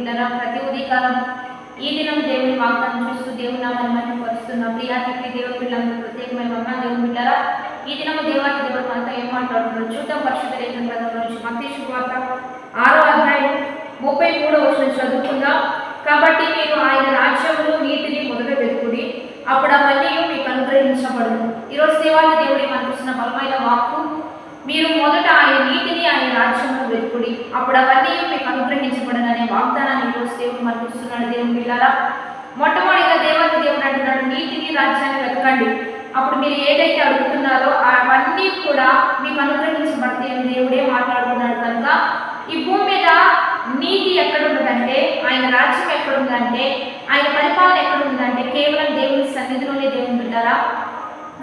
బిడ్డరా, ప్రతి ఉదయకాలం ఈ దినం దేవుని వాగ్దానం చూస్తూ దేవుని నామాన్ని మహిమపరుస్తున్న ప్రియాతిథి దేవుని బిడ్డలందరూ ప్రత్యేకమైన అమ్మ దేవుని బిడ్డరా, ఈ దినము దేవాతి దేవుడు మనతో ఏం మాట్లాడుతున్నారు చూద్దాం. పరిశుద్ధ లేఖన గ్రంథంలో నుంచి మత్తయి శుభవార్త 6వ అధ్యాయం 33వ వచనం చదువుకుందాం. కాబట్టి మీరు ఆయన రాజ్యమును నీతిని మొదట వెతుకుడి, అప్పుడు అవన్నీ మీకు అనుగ్రహించబడును. ఈరోజు దేవాతి దేవుడి మనకు ఇచ్చిన బలమైన వాక్కు, మీరు మొదట ఆయన నీతిని ఆయన రాజ్యమును వెతుకుడి, అప్పుడు అవన్నీ మీకు అనుగ్రహించబడును అనే వాగ్దానాన్ని ఈరోజు దేవుడు మనకు ఇస్తున్నాడు. దేవుని బిడ్డలారా, మొట్టమొదటిగా దేవాతి దేవుడు అంటున్నాడు, నీతిని రాజ్యాన్ని వెతకండి, అప్పుడు మీరు ఏదైతే అడుగుతున్నారో అవన్నీ కూడా మీకు అనుగ్రహించబడతాయి అని దేవుడే మాట్లాడుతున్నాడు. కనుక ఈ భూమి మీద నీతి ఎక్కడుందంటే, ఆయన రాజ్యం ఎక్కడుందంటే, ఆయన పరిపాలన ఎక్కడుందంటే కేవలం దేవుని సన్నిధిలోనే. దేవుని బిడ్డలారా,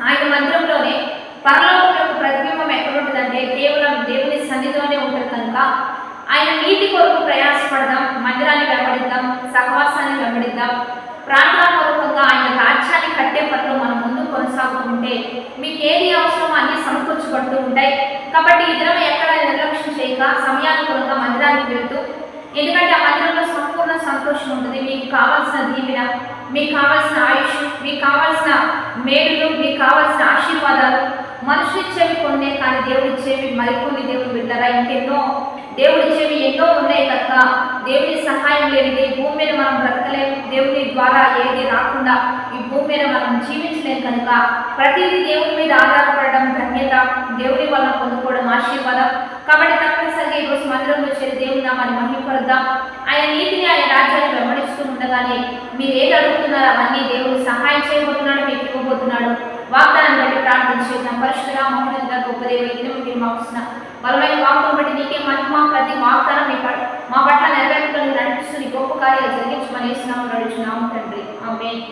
ఆయన మందిరంలోనే. పరలోకంలో ప్రతిబింబం ఎక్కడుంటుందంటే కేవలం దేవుని సన్నిధిలోనే ఉంటుంది. కనుక ఆయన నీతి కొరకు ప్రయాసపడదాం, మందిరాన్ని వెంబడిద్దాం, సహవాసాన్ని వెంబడిద్దాం. ప్రార్థనాపూర్వకంగా ఆయన రాజ్యాన్ని కట్టే పట్ల మనం ముందు కొనసాగుతుంటే మీకు ఏది అవసరమో అన్ని సమకూర్చబడుతూ ఉంటాయి. కాబట్టి ఈ దినం ఎక్కడ నిర్లక్ష్యం చేయక సమయానుకూలంగా మందిరానికి వెళ్తూ, ఎందుకంటే ఆ మందిరంలో సంపూర్ణ సంతోషం ఉంటుంది. మీకు కావాల్సిన దీవెన, మీకు కావాల్సిన ఆయుష్, మీకు కావాల్సిన మేలులు, మీకు కావాల్సిన ఆశీర్వాదాలు మనుషులిచ్చేవి కొన్నే, కానీ దేవుడిచ్చేవి మరికొన్ని. దేవుని బిడ్డలారా, ఇంకెన్నో దేవుడిచ్చేవి ఎన్నో ఉన్నాయి. కనుక దేవుని సహాయం లేనిది భూమి మీద మనం బ్రతకలేము. దేవుని ద్వారా ఏది రాకుండా ఈ భూమి మీద మనం జీవించలేము. కనుక ప్రతిదీ దేవుని మీద ఆధారపడడం ధన్యత, దేవుని వల్ల పొందుకోవడం ఆశీర్వాదం. కాబట్టి తప్పనిసరిగా ఈరోజు మందిరంలో చేరి దేవుని నామాన్ని మహిమపరుద్దాం. ఆయన నీతిని ఆయన రాజ్యాన్ని వెంబడిస్తూ ఉండగానే మీరు ఏది అడుగుతున్నారో అవన్నీ దేవుడు సహాయం చేయబోతున్నాడు, మీకు ఇవ్వబోతున్నాడు. వాగ్దానాన్ని బట్టి ప్రార్థన చేద్దాం. పరిశుద్ధ మహోన్నత గొప్ప దేవుడు, మీరు మాకు ఇచ్చిన బలమైన వాక్యం బట్టి నీకే మహిమ. ప్రతి వాగ్దానం మా పట్ల నెరవేర్పులను నడిపిస్తూ నీ గొప్ప కార్యాలు జరిగించమని నడుచున్నాము తండ్రి. ఆమేన్.